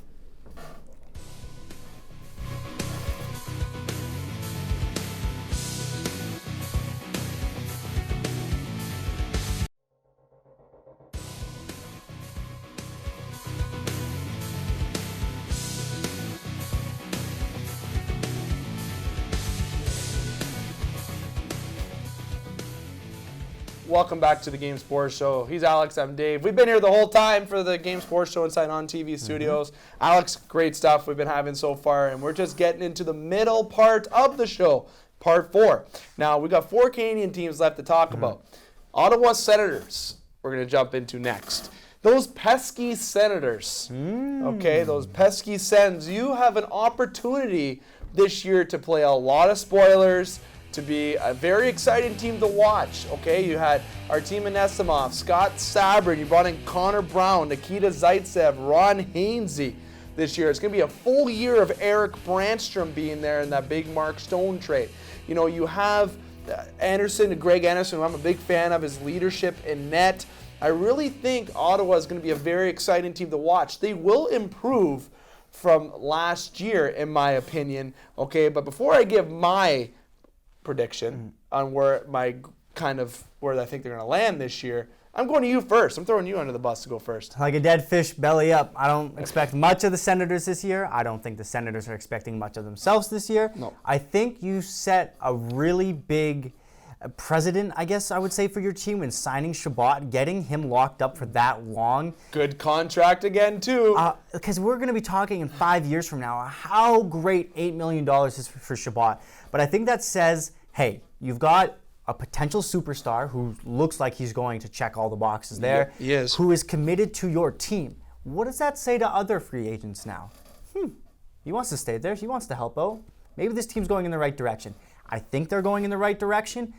Welcome back to the Game Sports Show. He's Alex, I'm Dave. We've been here the whole time for the Game Sports Show inside On TV Studios. Alex, great stuff we've been having so far, and we're just getting into the middle part of the show, part 4. Now, we got 4 Canadian teams left to talk about. Ottawa Senators, we're going to jump into next. Those pesky Senators, okay, those pesky Sens, you have an opportunity this year to play a lot of spoilers, to be a very exciting team to watch. Okay, you had Artem Anisimov, Scott Sabrin, you brought in Connor Brown, Nikita Zaitsev, Ron Hainsey this year. It's going to be a full year of Eric Brandstrom being there in that big Mark Stone trade. You know, you have Greg Anderson, who I'm a big fan of, his leadership in net. I really think Ottawa is going to be a very exciting team to watch. They will improve from last year, in my opinion. Okay, but before I give my prediction on where I think they're going to land this year, I'm going to you first. I'm throwing you under the bus to go first. Like a dead fish, belly up. I don't expect much of the Senators this year. I don't think the Senators are expecting much of themselves this year. No. I think you set a really big precedent, I guess I would say, for your team in signing Chabot, getting him locked up for that long. Good contract again, too. Because we're going to be talking in 5 years from now how great $8 million is for Chabot. But I think that says, hey, you've got a potential superstar who looks like he's going to check all the boxes there, he is, who is committed to your team. What does that say to other free agents now? He wants to stay there. He wants to help out. Maybe this team's going in the right direction. I think they're going in the right direction,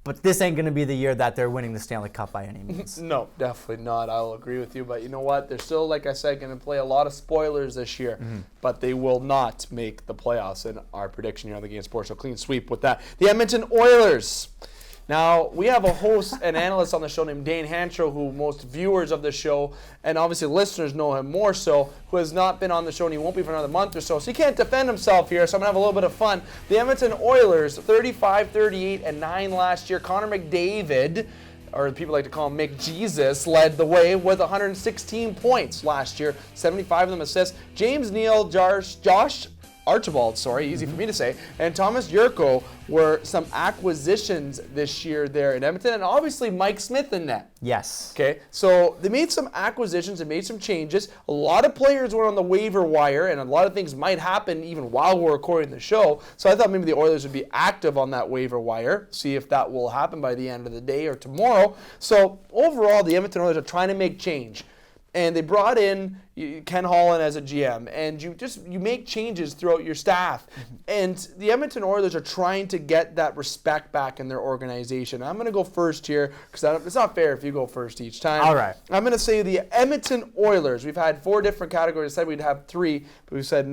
but this ain't going to be the year that they're winning the Stanley Cup by any means. No, definitely not. I'll agree with you. But you know what? They're still, like I said, going to play a lot of spoilers this year. But they will not make the playoffs in our prediction here on the Game Sports Show. Clean sweep with that. The Edmonton Oilers. Now, we have a host and analyst on the show named Dane Hancho, who most viewers of the show, and obviously listeners know him more so, who has not been on the show, and he won't be for another month or so. So he can't defend himself here, so I'm going to have a little bit of fun. The Edmonton Oilers, 35, 38, and 9 last year. Connor McDavid or people like to call him McJesus, led the way with 116 points last year, 75 of them assists. James Neal, Josh Archibald, easy for me to say, and Thomas Yurko were some acquisitions this year there in Edmonton, and obviously Mike Smith in net. Yes. Okay, so they made some acquisitions and made some changes. A lot of players went on the waiver wire, and a lot of things might happen even while we're recording the show. So I thought maybe the Oilers would be active on that waiver wire, see if that will happen by the end of the day or tomorrow. So overall, the Edmonton Oilers are trying to make change. And they brought in Ken Holland as a GM, and you make changes throughout your staff. And the Edmonton Oilers are trying to get that respect back in their organization. I'm going to go first here because it's not fair if you go first each time. All right. I'm going to say the Edmonton Oilers. We've had 4 different categories. I said we'd have 3, but we said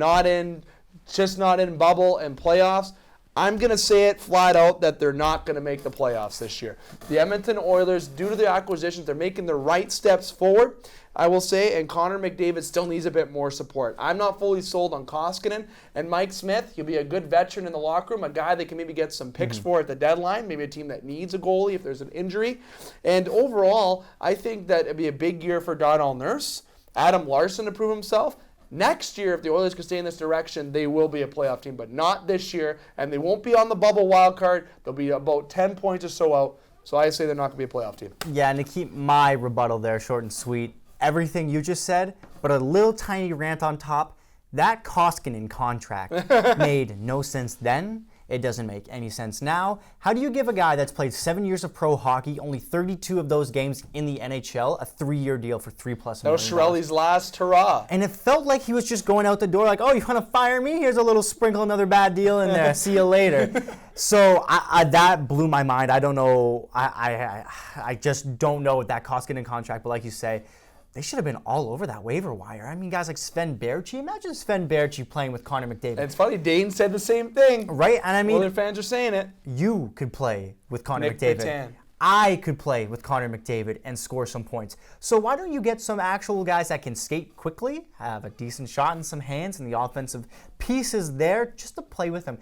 just not in bubble and playoffs. I'm going to say it flat out that they're not going to make the playoffs this year. The Edmonton Oilers, due to the acquisitions, they're making the right steps forward, I will say, and Connor McDavid still needs a bit more support. I'm not fully sold on Koskinen, and Mike Smith, he'll be a good veteran in the locker room, a guy they can maybe get some picks for at the deadline, maybe a team that needs a goalie if there's an injury. And overall, I think that it'd be a big year for Darnell Nurse, Adam Larson to prove himself. Next year, if the Oilers can stay in this direction, they will be a playoff team, but not this year, and they won't be on the bubble wild card. They'll be about 10 points or so out, so I say they're not going to be a playoff team. Yeah, and to keep my rebuttal there short and sweet, everything you just said, but a little tiny rant on top, that Koskinen contract made no sense then. It doesn't make any sense now. How do you give a guy that's played 7 years of pro hockey, only 32 of those games in the NHL, a 3-year deal for $3+ million? That was Chiarelli's last hurrah. And it felt like he was just going out the door like, oh, you want to fire me? Here's a little sprinkle, another bad deal in there. See you later. So that blew my mind. I don't know. I just don't know with that Koskinen contract. But like you say, they should have been all over that waiver wire. I mean, guys like Sven Baertschi. Imagine Sven Baertschi playing with Connor McDavid. And it's funny, Dane said the same thing. Right? And I mean, Oilers fans are saying it. You could play with Connor Nick McDavid. Petan. I could play with Connor McDavid and score some points. So why don't you get some actual guys that can skate quickly, have a decent shot and some hands and the offensive pieces there just to play with him?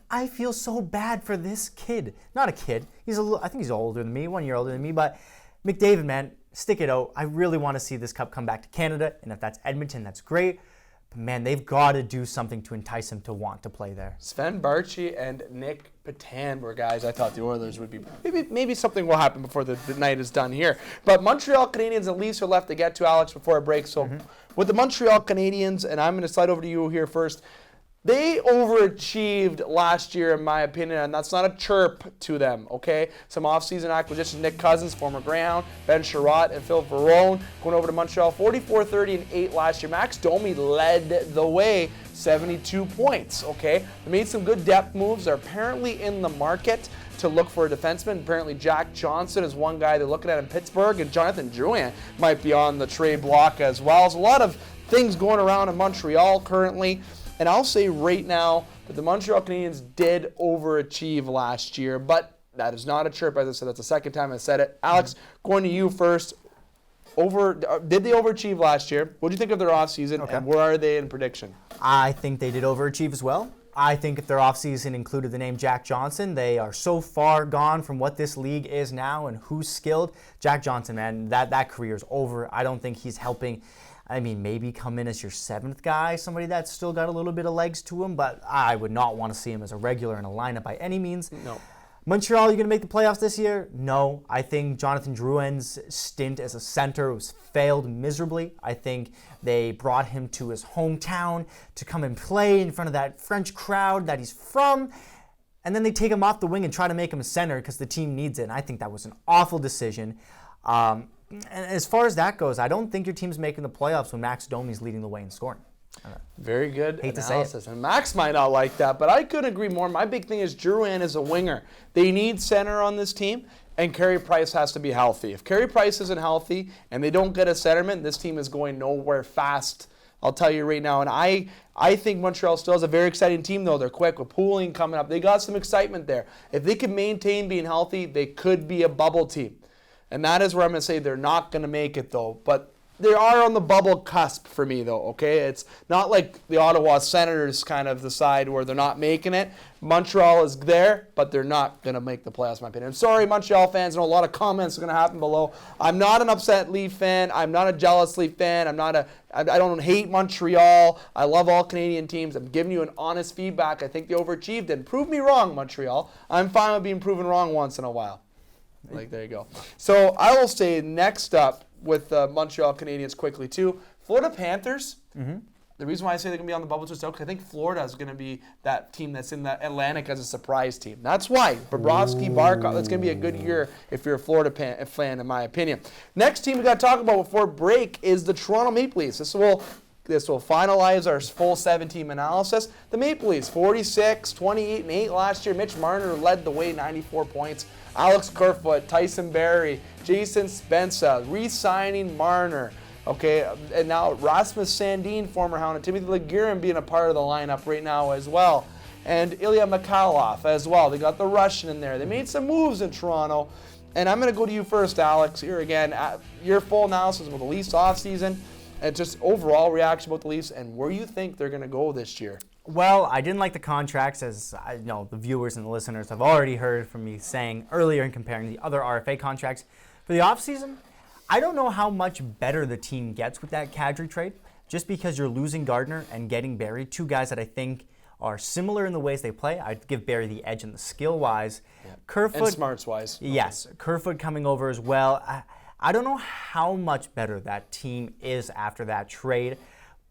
I feel so bad for this kid. Not a kid. I think he's older than me, 1 year older than me, but McDavid, man, stick it out. I really want to see this cup come back to Canada, and if that's Edmonton, that's great. But man, they've got to do something to entice him to want to play there. Sven Baertschi and Nick Petan were guys I thought the Oilers would be. Maybe something will happen before the night is done here. But Montreal Canadiens and Leafs are left to get to, Alex, before a break. So with the Montreal Canadiens, and I'm going to slide over to you here first, they overachieved last year, in my opinion, and that's not a chirp to them, okay? Some offseason acquisitions, Nick Cousins, former Greyhound, Ben Sherratt, and Phil Verone going over to Montreal, 44-30-8 last year. Max Domi led the way, 72 points, okay? They made some good depth moves. They're apparently in the market to look for a defenseman. Apparently Jack Johnson is one guy they're looking at in Pittsburgh, and Jonathan Drouin might be on the trade block as well. There's a lot of things going around in Montreal currently. And I'll say right now that the Montreal Canadiens did overachieve last year, but that is not a chirp. As I said, that's the second time I said it. Alex, going to you first. Did they overachieve last year? What do you think of their offseason, and where are they in prediction? I think they did overachieve as well. I think if their offseason included the name Jack Johnson, they are so far gone from what this league is now and who's skilled. Jack Johnson, man, that career is over. I don't think he's helping. I mean, maybe come in as your 7th guy, somebody that's still got a little bit of legs to him, but I would not want to see him as a regular in a lineup by any means. No. Montreal, you going to make the playoffs this year? No. I think Jonathan Drouin's stint as a center was failed miserably. I think they brought him to his hometown to come and play in front of that French crowd that he's from, and then they take him off the wing and try to make him a center because the team needs it, and I think that was an awful decision. And as far as that goes, I don't think your team's making the playoffs when Max Domi's leading the way in scoring. Very good Hate analysis. to say it. And Max might not like that, but I couldn't agree more. My big thing is Drouin is a winger. They need center on this team, and Carey Price has to be healthy. If Carey Price isn't healthy and they don't get a centerman, this team is going nowhere fast. I'll tell you right now. And I think Montreal still has a very exciting team, though. They're quick with Pooling coming up. They got some excitement there. If they can maintain being healthy, they could be a bubble team. And that is where I'm going to say they're not going to make it, though. But they are on the bubble cusp for me, though, okay? It's not like the Ottawa Senators kind of the side where they're not making it. Montreal is there, but they're not going to make the playoffs, in my opinion. I'm sorry, Montreal fans. I know a lot of comments are going to happen below. I'm not an upset Leaf fan. I'm not a jealous Leaf fan. I don't hate Montreal. I love all Canadian teams. I'm giving you an honest feedback. I think they overachieved and prove me wrong, Montreal. I'm fine with being proven wrong once in a while. Like, there you go. So I will say next up with the Montreal Canadiens quickly too, Florida Panthers. The reason why I say they're going to be on the bubble just out, because I think Florida is going to be that team that's in the Atlantic as a surprise team. That's why. Bobrovsky, Barkov, that's going to be a good year if you're a Florida fan, in my opinion. Next team we got to talk about before break is the Toronto Maple Leafs. This will finalize our full 7-team analysis. The Maple Leafs, 46, 28, and 8 last year. Mitch Marner led the way, 94 points. Alex Kerfoot, Tyson Barrie, Jason Spezza, re-signing Marner. Okay, and now Rasmus Sandin, former Hound, and Timothy Leguerin being a part of the lineup right now as well. And Ilya Mikhailov as well. They got the Russian in there. They made some moves in Toronto. And I'm going to go to you first, Alex. Here again, your full analysis of the Leafs offseason and just overall reaction about the Leafs and where you think they're going to go this year. Well, I didn't like the contracts, as I know the viewers and the listeners have already heard from me saying earlier in comparing the other RFA contracts. For the offseason, I don't know how much better the team gets with that Kadri trade, just because you're losing Gardner and getting Barrie, two guys that I think are similar in the ways they play. I'd give Barrie the edge in the skill-wise. Yeah. Kerfoot, and smarts-wise. Yes, Kerfoot coming over as well. I don't know how much better that team is after that trade,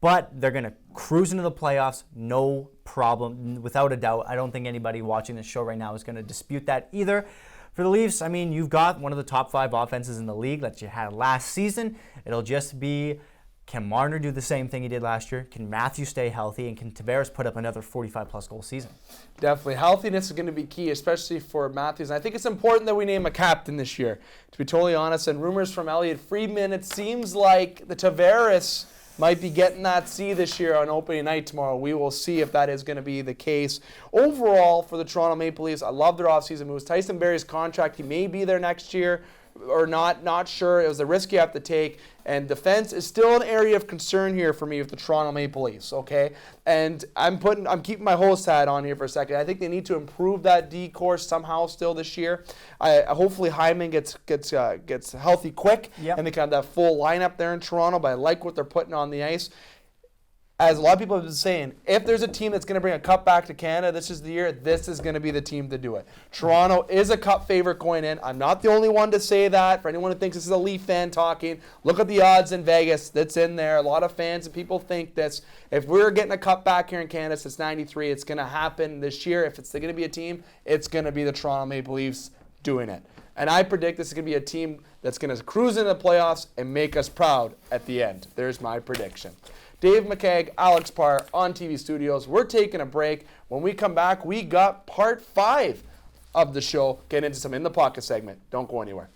but they're going to cruise into the playoffs, no problem, without a doubt. I don't think anybody watching this show right now is going to dispute that either. For the Leafs, I mean, you've got one of the top 5 offenses in the league that you had last season. It'll just be, can Marner do the same thing he did last year? Can Mathieu stay healthy? And can Tavares put up another 45-plus goal season? Definitely. Healthiness is going to be key, especially for Matthews. And I think it's important that we name a captain this year, to be totally honest. And rumors from Elliot Friedman, it seems like the Tavares might be getting that C this year on opening night tomorrow. We will see if that is going to be the case. Overall, for the Toronto Maple Leafs, I love their offseason moves. Tyson Barrie's contract, he may be there next year or not sure. It was a risk you have to take. And defense is still an area of concern here for me with the Toronto Maple Leafs, okay? And I'm keeping my host hat on here for a second. I think they need to improve that D course somehow still this year. Hopefully Hyman gets healthy quick, and they can have that full lineup there in Toronto, but I like what they're putting on the ice. As a lot of people have been saying, if there's a team that's going to bring a cup back to Canada, this is the year, this is going to be the team to do it. Toronto is a cup favorite going in. I'm not the only one to say that. For anyone who thinks this is a Leaf fan talking, look at the odds in Vegas. That's in there. A lot of fans and people think this. If we're getting a cup back here in Canada since 93, it's going to happen this year. If it's going to be a team, it's going to be the Toronto Maple Leafs doing it. And I predict this is going to be a team that's going to cruise into the playoffs and make us proud at the end. There's my prediction. Dave McKeag, Alex Parr on TV Studios. We're taking a break. When we come back, we got part 5 of the show. Get into some In the Pocket segment. Don't go anywhere.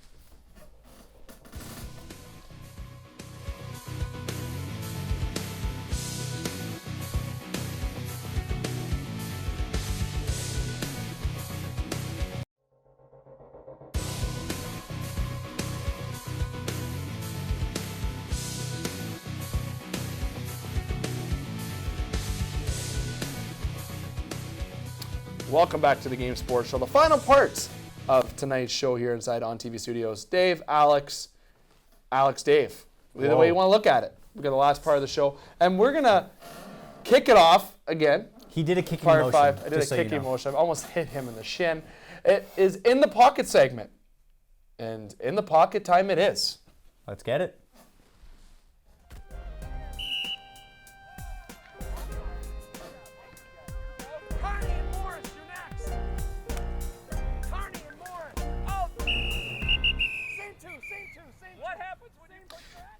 Welcome back to the Game Sports Show. The final parts of tonight's show here inside On TV Studios. Dave, Alex, Dave. Either way you want to look at it. We've got the last part of the show. And we're going to kick it off again. He did a kicking part motion. 5. I did a kicking motion. I almost hit him in the shin. It is In the Pocket segment. And In the Pocket time it is. Let's get it.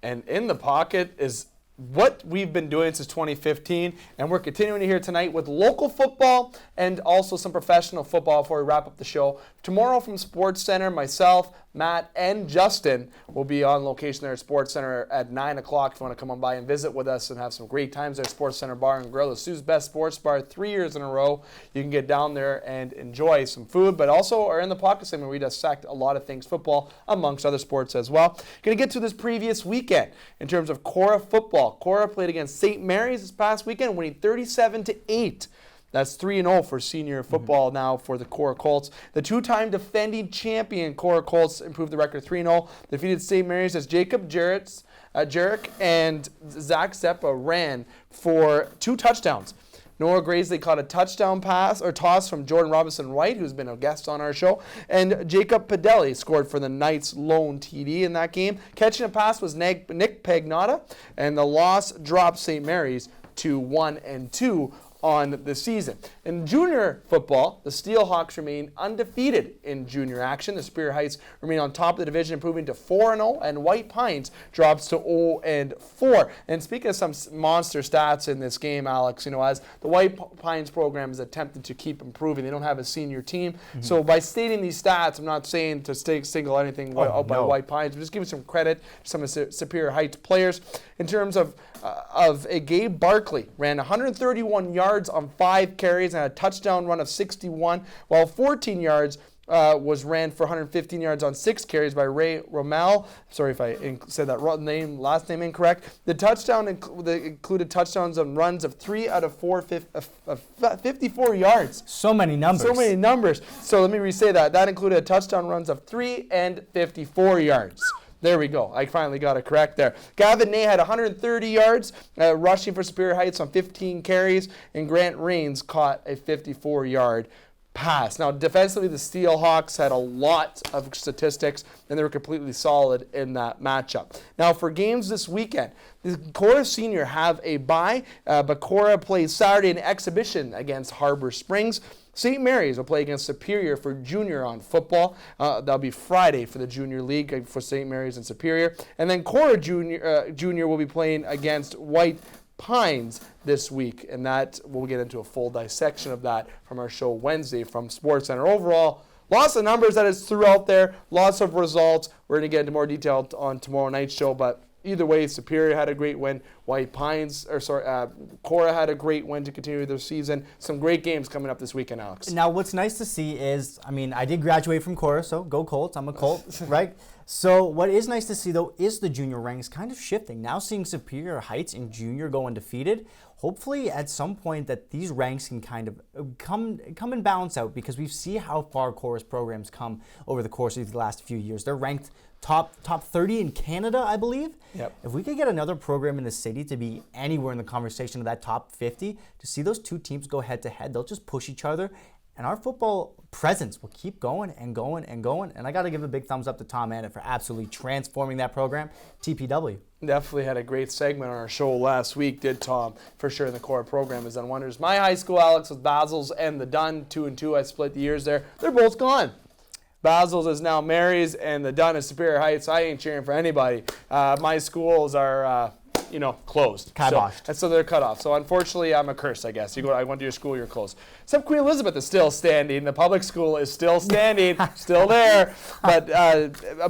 And In the Pocket is what we've been doing since 2015, and we're continuing here tonight with local football and also some professional football before we wrap up the show. Tomorrow from Sports Center, myself, Matt, and Justin will be on location there at Sports Center at 9 o'clock if you want to come on by and visit with us and have some great times there at Sports Center Bar and Grill. The Sioux's Best Sports Bar 3 years in a row. You can get down there and enjoy some food, but also are in the pocket segment where we dissect a lot of things football amongst other sports as well. Going to get to this previous weekend in terms of Cora football. Cora played against St. Mary's this past weekend, winning 37-8. That's 3-0 for senior football now for the Cora Colts. The two-time defending champion Cora Colts improved the record 3-0. Defeated St. Mary's as Jacob Jarek and Zach Zeppa ran for 2 touchdowns. Noah Graysley caught a touchdown pass or toss from Jordan Robinson-White, who's been a guest on our show, and Jacob Padelli scored for the Knights' lone TD in that game. Catching a pass was Nick Pagnotta, and the loss dropped St. Mary's to 1-2 on the season. In junior football, the Steelhawks remain undefeated in junior action. The Superior Heights remain on top of the division, improving to 4-0, and White Pines drops to 0-4. And speaking of some monster stats in this game, Alex, as the White Pines program is attempted to keep improving, they don't have a senior team. So by stating these stats, I'm not saying to single anything out by White Pines, but just giving some credit to some of the Superior Heights players. In terms of Gabe Barkley, ran 131 yards on 5 carries and had a touchdown run of 61, while 14 yards was ran for 115 yards on 6 carries by Ray Rommel. Sorry if I said that last name incorrect. The touchdown included touchdowns on runs of 3 out of 4, 54 yards. So many numbers. So let me re-say that. That included touchdown runs of 3 and 54 yards. There we go. I finally got it correct there. Gavin Ney had 130 yards rushing for Superior Heights on 15 carries, and Grant Rains caught a 54-yard pass. Now, defensively, the Steelhawks had a lot of statistics, and they were completely solid in that matchup. Now, for games this weekend, the Cora Senior have a bye, but Cora plays Saturday in exhibition against Harbor Springs. St. Mary's will play against Superior for junior on football. That'll be Friday for the junior league for St. Mary's and Superior. And then Cora Junior will be playing against White Pines this week. And that we'll get into a full dissection of that from our show Wednesday from Sports Center. Overall, lots of numbers that is throughout there, lots of results. We're going to get into more detail on tomorrow night's show, but either way, Superior had a great win. Cora had a great win to continue their season. Some great games coming up this weekend, Alex. Now, what's nice to see is, I did graduate from Cora, so go Colts. I'm a Colt, right? So what is nice to see, though, is the junior ranks kind of shifting. Now seeing Superior Heights in junior go undefeated, hopefully at some point that these ranks can kind of come and balance out, because we see how far Cora's programs come over the course of the last few years. They're ranked top 30 in Canada, I believe. Yep. If we could get another program in the city to be anywhere in the conversation of that top 50, to see those two teams go head to head, they'll just push each other, and our football presence will keep going and going and going. And I got to give a big thumbs up to Tom Annett for absolutely transforming that program. TPW. Definitely had a great segment on our show last week, did Tom, for sure. In the Cora program has done wonders. My high school, Alex, was Basil's and the Dunn, 2-2. I split the years there. They're both gone. Basil's is now Mary's, and the Dunn is Superior Heights. I ain't cheering for anybody. My schools are, closed. Kiboshed. So they're cut off. So unfortunately, I'm a curse, I guess. I went to your school, you're closed. Except Queen Elizabeth is still standing. The public school is still standing, still there. But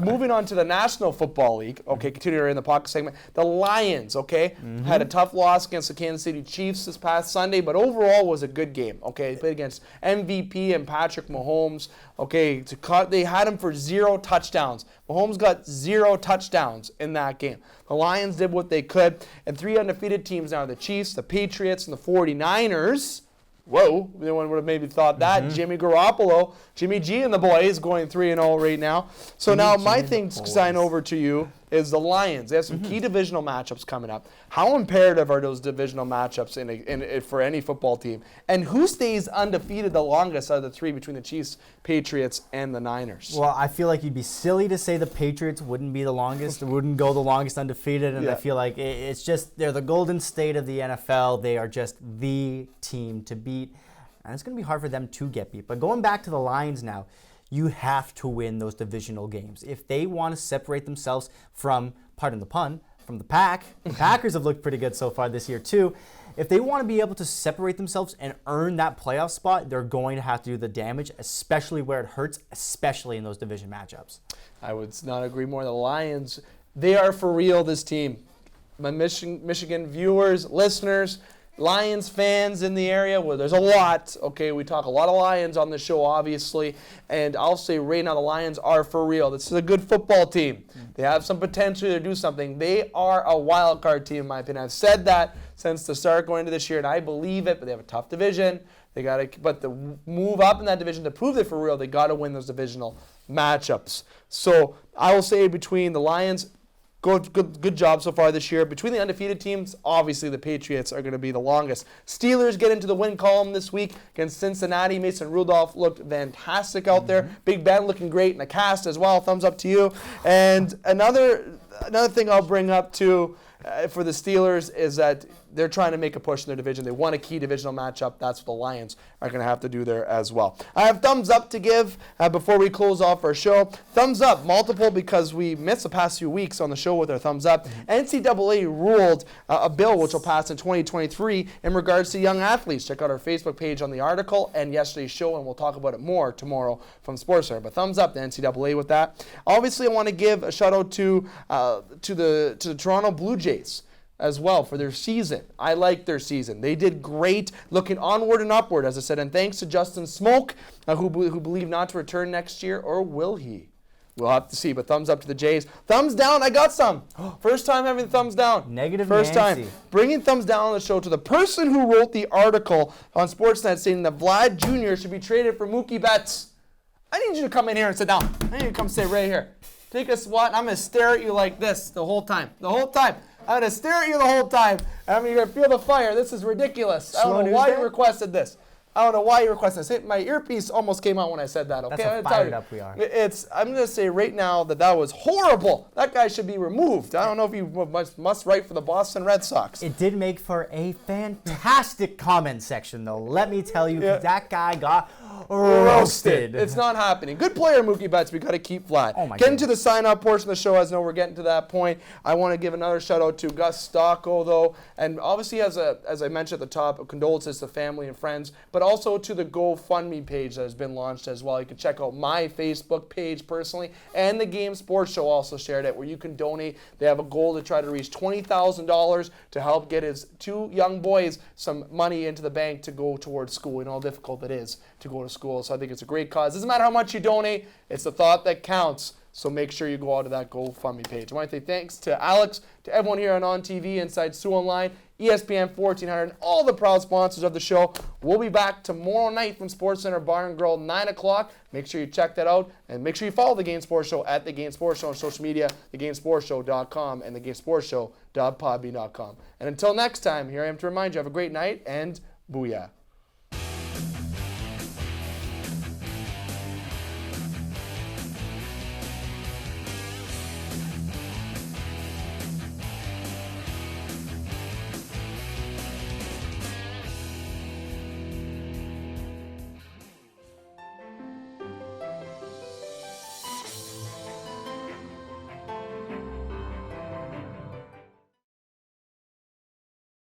moving on to the National Football League. Okay, continuing in the pocket segment. The Lions, had a tough loss against the Kansas City Chiefs this past Sunday, but overall was a good game. Okay, they played against MVP and Patrick Mahomes. Okay, they had him for 0 touchdowns. Mahomes got 0 touchdowns in that game. The Lions did what they could, and 3 undefeated teams now: the Chiefs, the Patriots, and the 49ers. Whoa, no one would have maybe thought that. Jimmy Garoppolo, Jimmy G and the boys going 3-0 right now. So now my thing to sign over to you is the Lions. They have some key divisional matchups coming up. How imperative are those divisional matchups for any football team? And who stays undefeated the longest out of the 3 between the Chiefs, Patriots, and the Niners? Well, I feel like you'd be silly to say the Patriots wouldn't be the longest, wouldn't go the longest undefeated, and I feel like it's just, they're the Golden State of the NFL. They are just the team to beat, and it's going to be hard for them to get beat. But going back to the Lions now, you have to win those divisional games. If they want to separate themselves from, pardon the pun, from the pack. The Packers have looked pretty good so far this year too. If they want to be able to separate themselves and earn that playoff spot, they're going to have to do the damage, especially where it hurts, especially in those division matchups. I would not agree more. The Lions, they are for real, this team. My Michigan viewers, listeners, Lions fans in the area, well, there's a lot. Okay, we talk a lot of Lions on the show, obviously, and I'll say right now the Lions are for real. This is a good football team. They have some potential to do something. They are a wild card team, in my opinion. I've said that since the start going into this year, and I believe it. But they have a tough division. But to move up in that division to prove it for real, they got to win those divisional matchups. So I will say between the Lions. Good job so far this year. Between the undefeated teams, obviously the Patriots are going to be the longest. Steelers get into the win column this week against Cincinnati. Mason Rudolph looked fantastic out there. Big Ben looking great in the cast as well. Thumbs up to you. And another thing I'll bring up too for the Steelers is that they're trying to make a push in their division. They want a key divisional matchup. That's what the Lions are going to have to do there as well. I have thumbs up to give before we close off our show. Thumbs up, multiple, because we missed the past few weeks on the show with our thumbs up. NCAA ruled a bill which will pass in 2023 in regards to young athletes. Check out our Facebook page on the article and yesterday's show, and we'll talk about it more tomorrow from SportsCenter. But thumbs up to NCAA with that. Obviously, I want to give a shout out to the Toronto Blue Jays as well for their season. I like their season. They did great, looking onward and upward, as I said. And thanks to Justin Smoke, who believed not to return next year, or will he? We'll have to see. But thumbs up to the Jays. Thumbs down. I got some. First time having thumbs down. Negative First Nancy. time. Bringing thumbs down on the show to the person who wrote the article on Sportsnet saying that Vlad Jr. should be traded for Mookie Betts. I need you to come in here and sit down. I need you to come sit right here. Take a swat. I'm going to stare at you like this the whole time. The whole time. I'm going to stare at you the whole time. You're going to feel the fire. This is ridiculous. I don't know why you requested this. I don't know why you requested this. My earpiece almost came out when I said that. Okay, that's how fired up we are. I'm going to say right now that was horrible. That guy should be removed. I don't know if he must write for the Boston Red Sox. It did make for a fantastic comment section, though. Let me tell you, that guy got roasted. It's not happening. Good player, Mookie Betts. We got to keep flat. Oh my Getting to the sign-up portion of the show, as I know we're getting to that point. I want to give another shout-out to Gus Stocco, though, and obviously, as I mentioned at the top, condolences to family and friends, but also to the GoFundMe page that has been launched as well. You can check out my Facebook page personally, and the Game Sports Show also shared it, where you can donate. They have a goal to try to reach $20,000 to help get his two young boys some money into the bank to go towards school. You know how difficult it is to go to school. So I think it's a great cause. Doesn't matter how much you donate, it's the thought that counts. So make sure you go out to that GoFundMe page. I want to say thanks to Alex, to everyone here on TV, Inside Sioux Online, ESPN 1400, and all the proud sponsors of the show. We'll be back tomorrow night from SportsCenter Bar and Grill, 9 o'clock. Make sure you check that out. And make sure you follow The Game Sports Show at The Game Sports Show on social media, thegamesportshow.com, and thegamesportshow.podbean.com. And until next time, here I am to remind you, have a great night, and booyah.